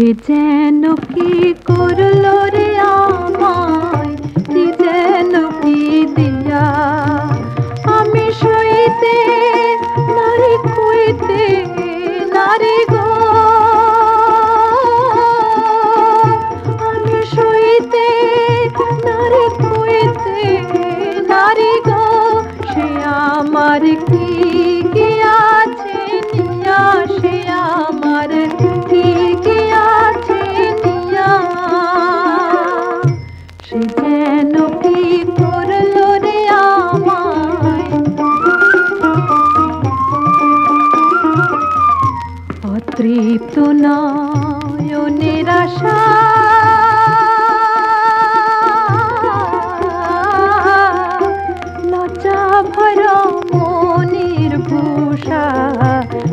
সে যেন কি করলো রে আমায়, কি যেন কি দিয়া আমি সইতে নারী কইতে নারী গো, আমি সইতে নারী কইতে নারী গো। সে আমার কি গিয়াছে নিয়া, সে আমার কি গিয়াছে নিয়া, সে যেন কি করলো রে আমায়। অতৃপ্ত নয়নের আশা লজ্জা ভরা মনের ভূষা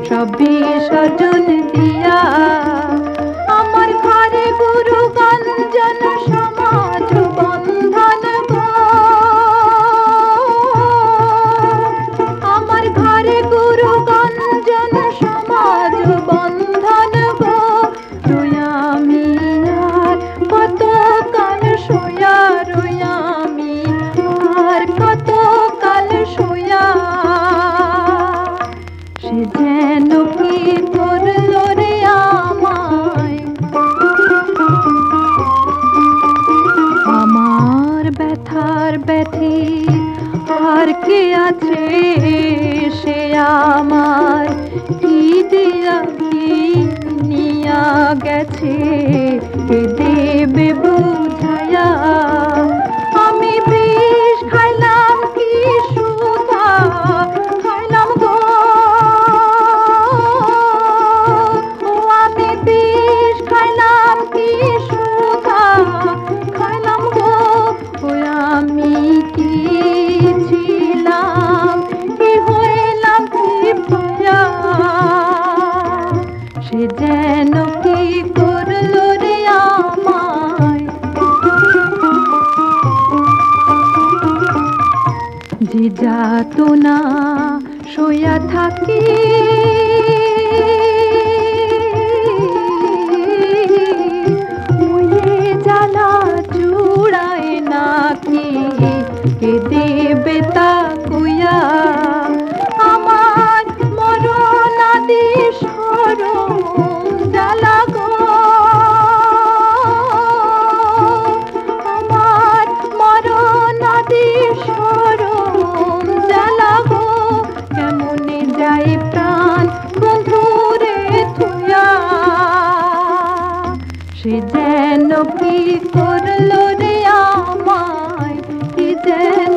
সব বিসর্জন দিয়া আমার ঘরে গুরু গঞ্জন সমাজ বন্ধন গো, আমার ঘরে গুরু গঞ্জন সমাজ বন্ধন গো। রুয়ামি আর কত কাল শোয়া, রুয়ামি আর কত কাল শোয়া, সে যেন কি করলো রে আমায়। আমার ব্যথার ব্যথি আর কে আছে, সে আমার কি দিয়া কি নিয়া গেছে, কে দেবে বুঝায়া। আমি বিষ খাইলাম কি সুধা খাইলাম গো, ও আমি বিষ খাইলাম কি সুধা খাইলাম গো। ও আমি কি ছিলাম কি হইলাম কি পায়া, সে যেন কি করলো রে আমায়। যে যাতনা শোয়া থাকি ওয়ে জ্বালা চূড়ায় নাকি, কে দেবে তা কইয়া আমার মরণাদি শরম জ্বালা গো, আমার মরণাদি শরম জ্বালা গো। কেমনে যায় প্রাণ বন্ধুরে থুয়া, সে যেন কি করলো রে আমায়, কি যেন